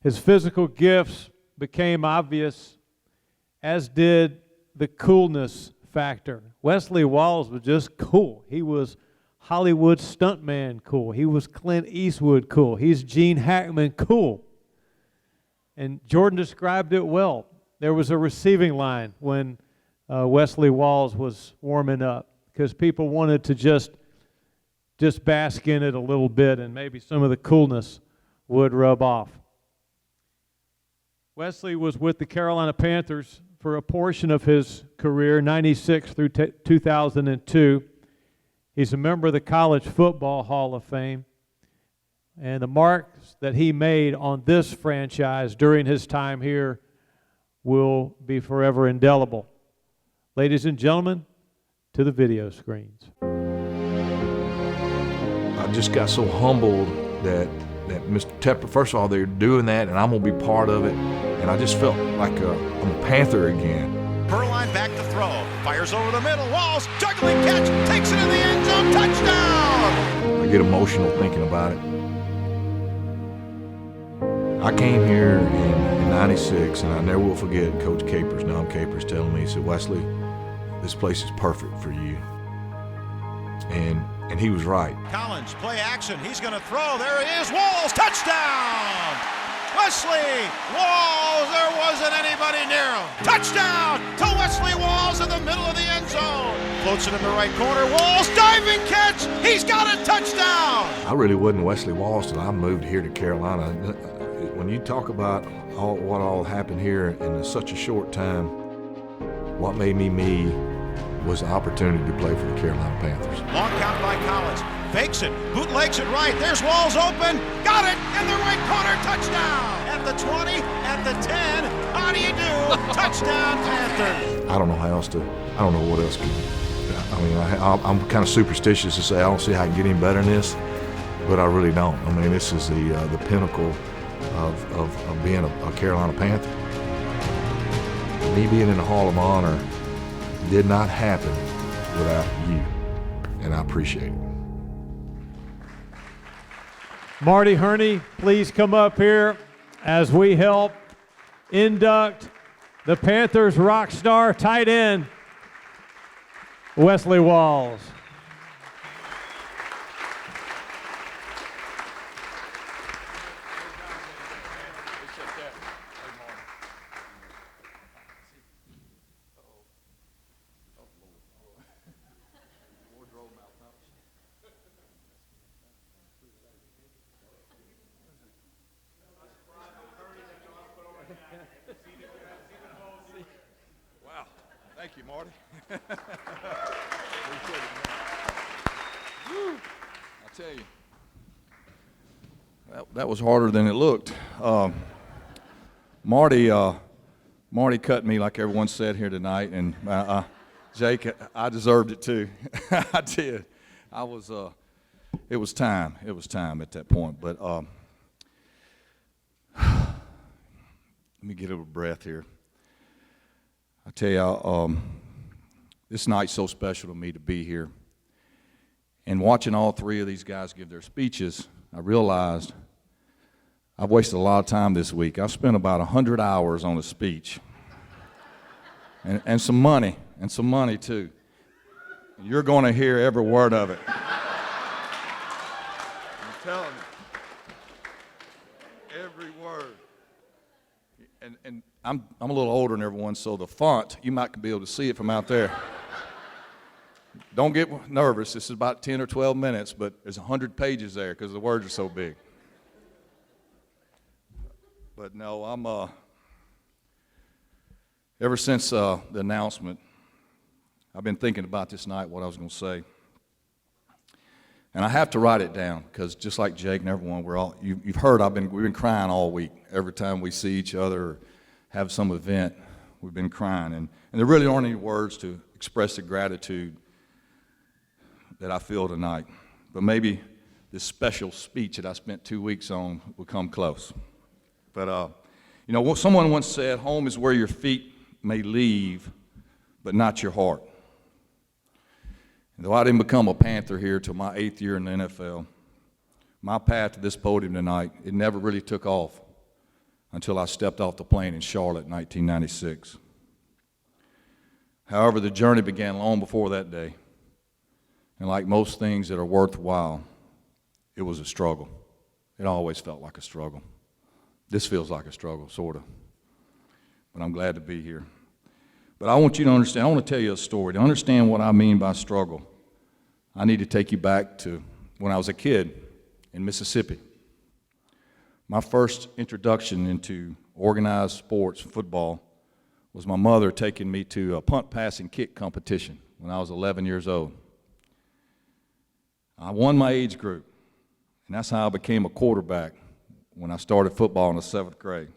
His physical gifts became obvious, as did the coolness factor. Wesley Walls was just cool. He was Hollywood stuntman cool. He was Clint Eastwood cool. He's Gene Hackman cool. And Jordan described it well. There was a receiving line when Wesley Walls was warming up because people wanted to just bask in it a little bit, and maybe some of the coolness would rub off. Wesley was with the Carolina Panthers for a portion of his career, 96 through 2002. He's a member of the College Football Hall of Fame. And the marks that he made on this franchise during his time here will be forever indelible. Ladies and gentlemen, to the video screens. I just got so humbled that Mr. Tepper, first of all, they're doing that, and I'm going to be part of it. And I just felt like I'm a Panther again. Perline back to throw. Fires over the middle. Walls, juggling catch, takes it in the end zone. Touchdown! I get emotional thinking about it. I came here in 96, and I never will forget Coach Capers, Don Capers, telling me, he said, Wesley, this place is perfect for you. And he was right. Collins, play action. He's going to throw. There he is. Walls, touchdown! Wesley Walls, there wasn't anybody near him. Touchdown to Wesley Walls in the middle of the end zone. Floats it in the right corner. Walls, diving catch. He's got a touchdown. I really wasn't Wesley Walls till I moved here to Carolina. When you talk about what all happened here in such a short time, what made me me was the opportunity to play for the Carolina Panthers. Long count by Collins. Fakes it, bootlegs it right. There's Walls open. Got it in the right corner. Touchdown. At the 20, at the 10. How do you do? Touchdown, Panther. I don't know how else to, I don't know what else can. I mean, I'm kind of superstitious to say I don't see how I can get any better than this, but I really don't. I mean, this is the pinnacle of being a Carolina Panther. Me being in the Hall of Honor did not happen without you, and I appreciate it. Marty Herney, please come up here as we help induct the Panthers rock star tight end, Wesley Walls. Wow. Thank you, Marty. I tell you, that was harder than it looked. Marty cut me like everyone said here tonight, and Jake, I deserved it too. I did. It was time. It was time at that point. But let me get a little breath here. I tell you, this night's so special to me to be here. And watching all three of these guys give their speeches, I realized I've wasted a lot of time this week. I've spent about 100 hours on a speech. And some money too. You're going to hear every word of it. I'm telling you. Every word. And I'm a little older than everyone, so the font, you might be able to see it from out there. Don't get nervous. This is about 10 or 12 minutes, but there's 100 pages there because the words are so big. But no, ever since the announcement, I've been thinking about this night, what I was going to say. And I have to write it down because just like Jake and everyone, you've heard we've been crying all week. Every time we see each other or have some event, we've been crying. And there really aren't any words to express the gratitude that I feel tonight. But maybe this special speech that I spent 2 weeks on will come close. But, someone once said, home is where your feet may leave, but not your heart. And though I didn't become a Panther here till my 8th year in the NFL, my path to this podium tonight, it never really took off until I stepped off the plane in Charlotte in 1996. However, the journey began long before that day. And like most things that are worthwhile, it was a struggle. It always felt like a struggle. This feels like a struggle, sort of. But I'm glad to be here. But I want you to understand, I want to tell you a story. To understand what I mean by struggle, I need to take you back to when I was a kid in Mississippi. My first introduction into organized sports, football, was my mother taking me to a punt, pass, and kick competition when I was 11 years old. I won my age group, and that's how I became a quarterback when I started football in the 7th grade.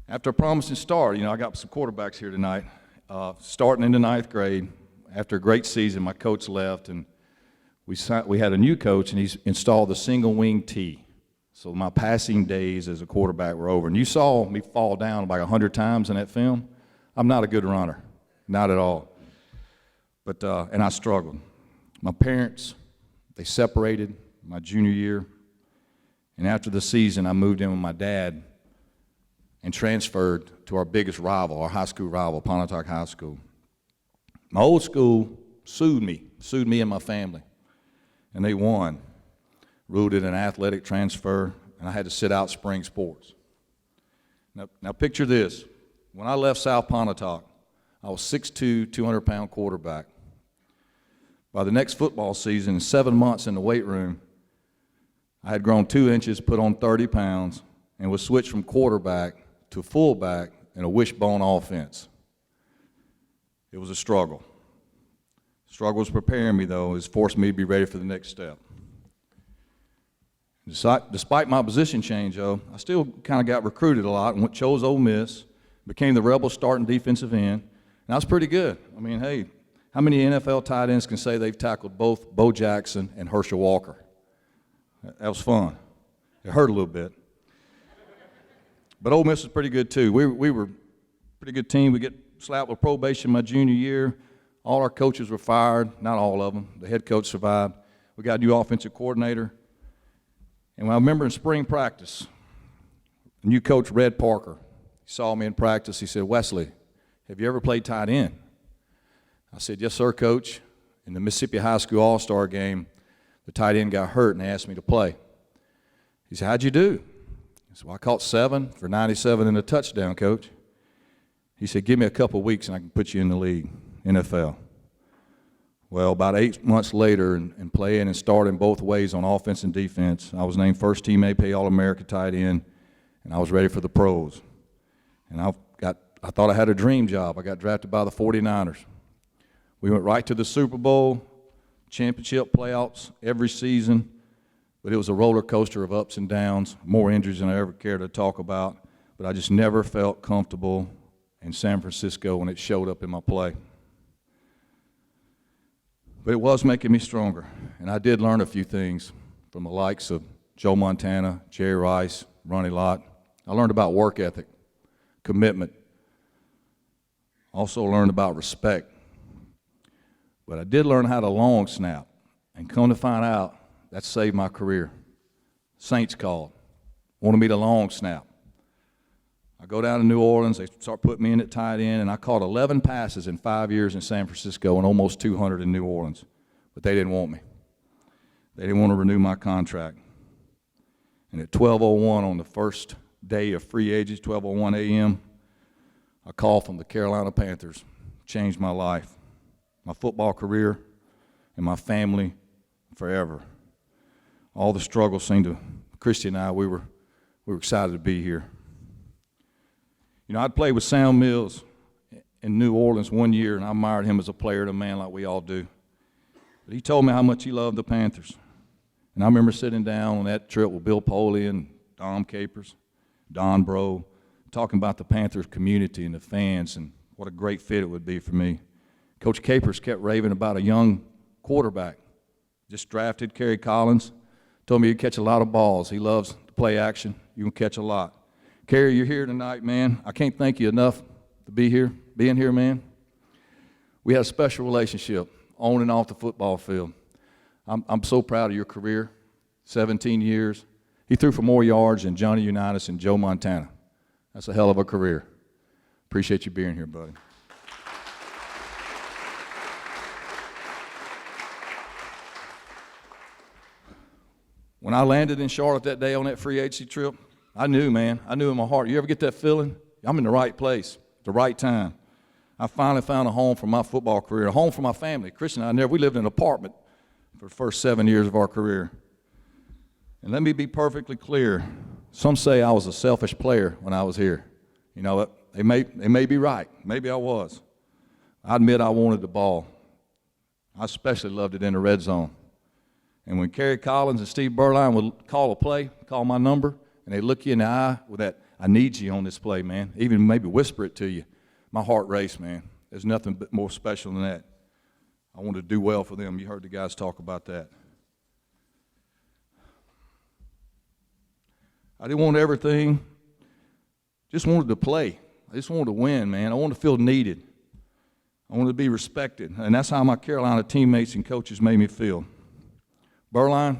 After a promising start, I got some quarterbacks here tonight. Starting in the 9th grade, after a great season, my coach left, and we had a new coach, and he's installed the single wing tee. So my passing days as a quarterback were over. And you saw me fall down about 100 times in that film. I'm not a good runner, not at all. But and I struggled. My parents, they separated my junior year. And after the season, I moved in with my dad and transferred to our biggest rival, our high school rival, Pontotoc High School. My old school sued me and my family, and they won. Ruled it an athletic transfer, and I had to sit out spring sports. Now picture this. When I left South Pontotoc, I was 6'2", 200-pound quarterback. By the next football season, in 7 months in the weight room, I had grown 2 inches, put on 30 pounds, and was switched from quarterback to fullback in a wishbone offense. It was a struggle. Struggle was preparing me, though. It was forcing me to be ready for the next step. Despite my position change, though, I still kind of got recruited a lot and chose Ole Miss, became the Rebel starting defensive end, and I was pretty good. I mean, hey, how many NFL tight ends can say they've tackled both Bo Jackson and Herschel Walker? That was fun. It hurt a little bit. But Ole Miss was pretty good, too. We were a pretty good team. We get slapped with probation my junior year. All our coaches were fired, not all of them. The head coach survived. We got a new offensive coordinator. And I remember in spring practice, a new coach, Red Parker, he saw me in practice. He said, "Wesley, have you ever played tight end?" I said, "Yes, sir, Coach." In the Mississippi High School All-Star game, the tight end got hurt and they asked me to play. He said, "How'd you do?" I said, "Well, I caught 7 for 97 and a touchdown, Coach." He said, "Give me a couple of weeks and I can put you in the league, NFL." Well, about 8 months later, and playing and starting both ways on offense and defense, I was named first team AP All-America tight end, and I was ready for the pros. And I thought I had a dream job. I got drafted by the 49ers. We went right to the Super Bowl, championship playoffs every season, but it was a roller coaster of ups and downs, more injuries than I ever cared to talk about, but I just never felt comfortable in San Francisco when it showed up in my play. But it was making me stronger, and I did learn a few things from the likes of Joe Montana, Jerry Rice, Ronnie Lott. I learned about work ethic, commitment. Also learned about respect. But I did learn how to long snap, and come to find out, that saved my career. Saints called, wanted me to long snap. I go down to New Orleans, they start putting me in at tight end, and I caught 11 passes in 5 years in San Francisco and almost 200 in New Orleans. But they didn't want me. They didn't want to renew my contract. And at 12:01 on the first day of free agency, 12:01 a.m., a call from the Carolina Panthers changed my life, my football career, and my family forever. All the struggles seemed to, Christy and I, we were excited to be here. I'd played with Sam Mills in New Orleans 1 year, and I admired him as a player and a man like we all do. But he told me how much he loved the Panthers. And I remember sitting down on that trip with Bill Poley and Dom Capers, Don Bro, talking about the Panthers community and the fans and what a great fit it would be for me. Coach Capers kept raving about a young quarterback, just drafted, Kerry Collins. Told me he'd catch a lot of balls. He loves to play action. You can catch a lot. Kerry, you're here tonight, man. I can't thank you enough to being here, man. We had a special relationship on and off the football field. I'm so proud of your career, 17 years. He threw for more yards than Johnny Unitas and Joe Montana. That's a hell of a career. Appreciate you being here, buddy. When I landed in Charlotte that day on that free agency trip, I knew, man. I knew in my heart. You ever get that feeling? I'm in the right place, the right time. I finally found a home for my football career, a home for my family. Christian and we lived in an apartment for the first 7 years of our career. And let me be perfectly clear. Some say I was a selfish player when I was here. You know, they may be right. Maybe I was. I admit I wanted the ball. I especially loved it in the red zone. And when Kerry Collins and Steve Berline would call a play, call my number, and they look you in the eye with that, I need you on this play, man. Even maybe whisper it to you. My heart raced, man. There's nothing but more special than that. I wanted to do well for them. You heard the guys talk about that. I didn't want everything. Just wanted to play. I just wanted to win, man. I wanted to feel needed. I wanted to be respected. And that's how my Carolina teammates and coaches made me feel. Berline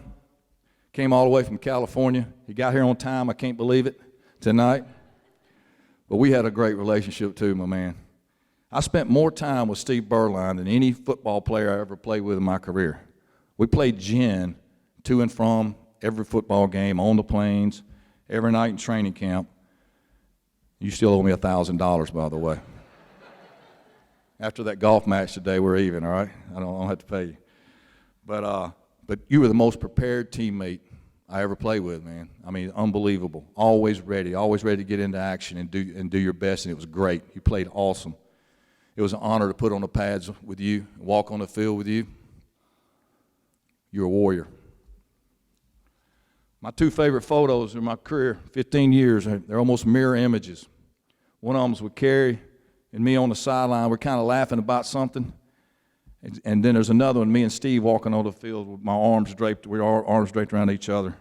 came all the way from California. He got here on time. I can't believe it, tonight. But we had a great relationship too, my man. I spent more time with Steve Berline than any football player I ever played with in my career. We played gin to and from every football game, on the planes, every night in training camp. You still owe me $1,000, by the way. After that golf match today, we're even, all right? I don't have to pay you. But you were the most prepared teammate I ever played with, man. I mean, unbelievable. Always ready to get into action and do your best, and it was great. You played awesome. It was an honor to put on the pads with you, walk on the field with you. You're a warrior. My two favorite photos in my career, 15 years, they're almost mirror images. One of them was with Kerry and me on the sideline. We're kind of laughing about something. And then there's another one, me and Steve walking on the field with my arms draped, our arms draped around each other.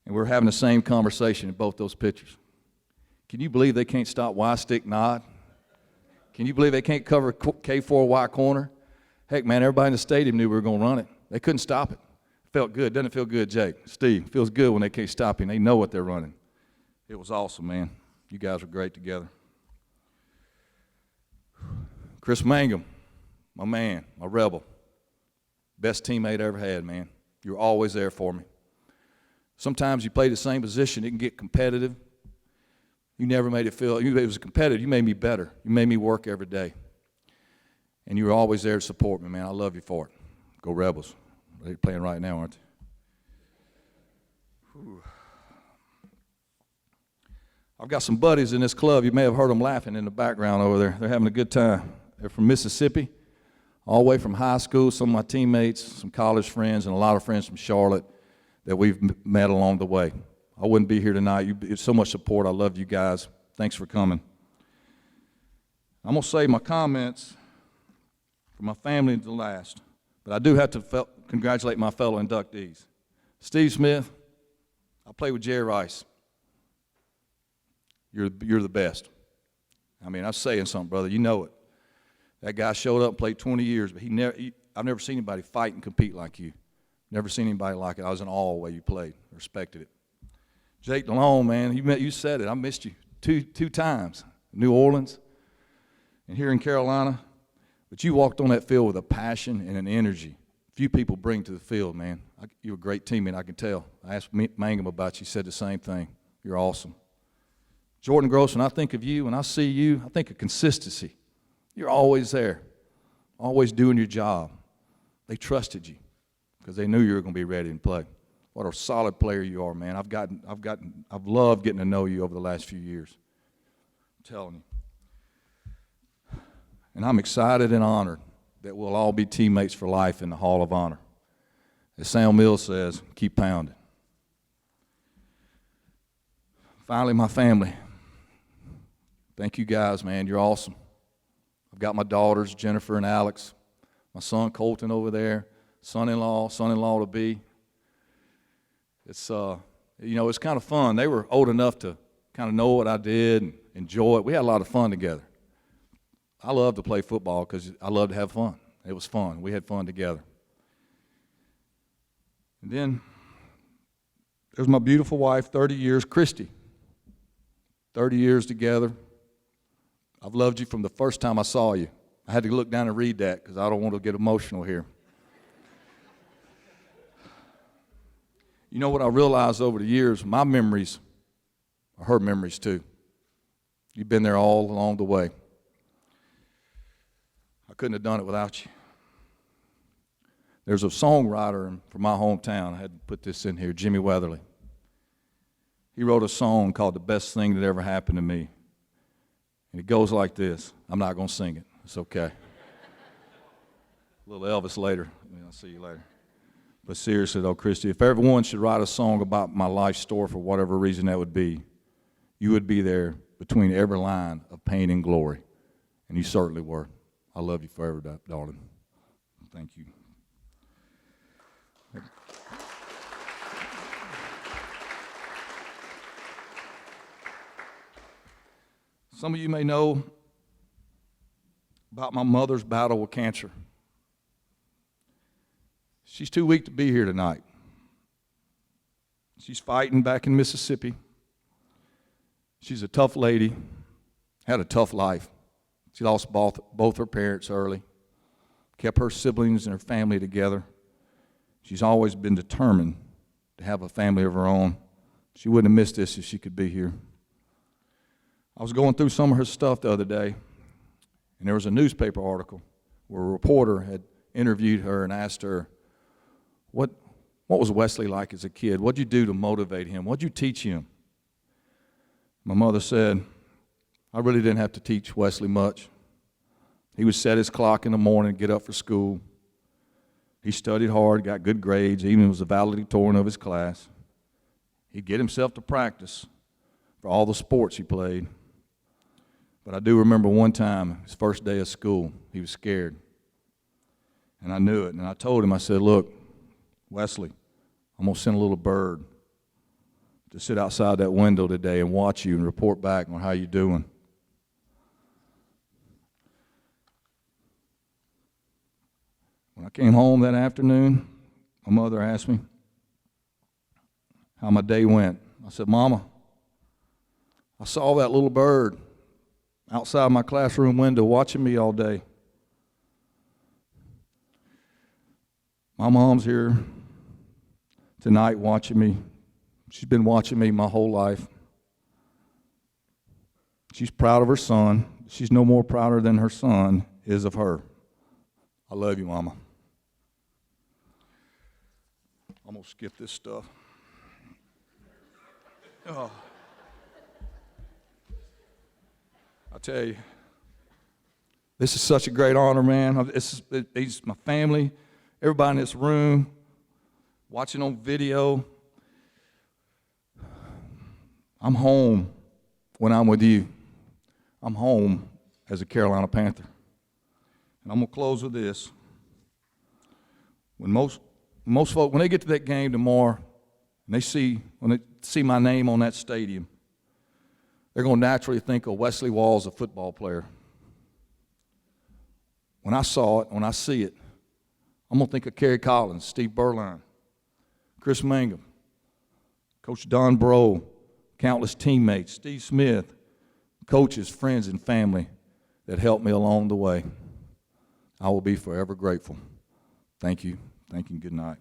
And we're having the same conversation in both those pictures. Can you believe they can't stop Y-stick nod? Can you believe they can't cover K4Y corner? Heck, man, everybody in the stadium knew we were going to run it. They couldn't stop it. Felt good. Doesn't it feel good, Jake? Steve, it feels good when they can't stop you and they know what they're running. It was awesome, man. You guys were great together. Chris Mangum. My man, my rebel. Best teammate I ever had, man. You were always there for me. Sometimes you play the same position, it can get competitive. You never made it feel, it was competitive, you made me better. You made me work every day. And you were always there to support me, man. I love you for it. Go Rebels. They're playing right now, aren't they? Whew. I've got some buddies in this club. You may have heard them laughing in the background over there. They're having a good time. They're from Mississippi. All the way from high school, some of my teammates, some college friends, and a lot of friends from Charlotte that we've met along the way. I wouldn't be here tonight. It's so much support. I love you guys. Thanks for coming. I'm going to save my comments for my family to the last, but I do have to congratulate my fellow inductees. Steve Smith, I played with Jerry Rice. You're the best. I mean, I'm saying something, brother. You know it. That guy showed up and played 20 years, but I've never seen anybody fight and compete like you. Never seen anybody like it. I was in awe of the way you played. Respected it. Jake DeLone, man, you said it. I missed you two times. New Orleans and here in Carolina. But you walked on that field with a passion and an energy few people bring to the field, man. You're a great teammate, I can tell. I asked Mangum about you. He said the same thing. You're awesome. Jordan Gross, when I think of you, when I see you, I think of consistency. You're always there, always doing your job. They trusted you because they knew you were going to be ready to play. What a solid player you are, man. I've loved getting to know you over the last few years. I'm telling you. And I'm excited and honored that we'll all be teammates for life in the Hall of Honor. As Sam Mills says, keep pounding. Finally, my family. Thank you guys, man. You're awesome. I've got my daughters, Jennifer and Alex, my son Colton over there, son-in-law to be. It's it's kind of fun. They were old enough to kind of know what I did and enjoy it. We had a lot of fun together. I love to play football because I love to have fun. It was fun. We had fun together. And then There's my beautiful wife, 30 years, Christy. 30 years together. I've loved you from the first time I saw you. I had to look down and read that because I don't want to get emotional here. You know what I realized over the years? My memories are her memories too. You've been there all along the way. I couldn't have done it without you. There's a songwriter from my hometown. I had to put this in here, Jimmy Weatherly. He wrote a song called The Best Thing That Ever Happened to Me. And it goes like this. I'm not going to sing it. It's okay. A little Elvis later. I'll see you later. But seriously, though, Christy, if everyone should write a song about my life story for whatever reason that would be, you would be there between every line of pain and glory. And you certainly were. I love you forever, darling. Thank you. Some of you may know about my mother's battle with cancer. She's too weak to be here tonight. She's fighting back in Mississippi. She's a tough lady, had a tough life. She lost both her parents early, kept her siblings and her family together. She's always been determined to have a family of her own. She wouldn't have missed this if she could be here. I was going through some of her stuff the other day, and there was a newspaper article where a reporter had interviewed her and asked her, what was Wesley like as a kid? What'd you do to motivate him? What'd you teach him? My mother said, I really didn't have to teach Wesley much. He would set his clock in the morning and get up for school. He studied hard, got good grades, even was the valedictorian of his class. He'd get himself to practice for all the sports he played. But I do remember one time, his first day of school, he was scared. And I knew it. And I told him, I said, look, Wesley, I'm going to send a little bird to sit outside that window today and watch you and report back on how you're doing. When I came home that afternoon, my mother asked me how my day went. I said, Mama, I saw that little bird outside my classroom window watching me all day. My mom's here tonight watching me. She's been watching me my whole life. She's proud of her son. She's no more prouder than her son is of her. I love you, Mama. I'm going to skip this stuff. Oh. I tell you, this is such a great honor, man. He's my family, everybody in this room, watching on video. I'm home when I'm with you. I'm home as a Carolina Panther. And I'm going to close with this. When most folk, when they get to that game tomorrow, and when they see my name on that stadium, they're going to naturally think of Wesley Walls, a football player. When I saw it, when I see it, I'm going to think of Kerry Collins, Steve Berline, Chris Mangum, Coach Don Bro, countless teammates, Steve Smith, coaches, friends, and family that helped me along the way. I will be forever grateful. Thank you. Thank you, and good night.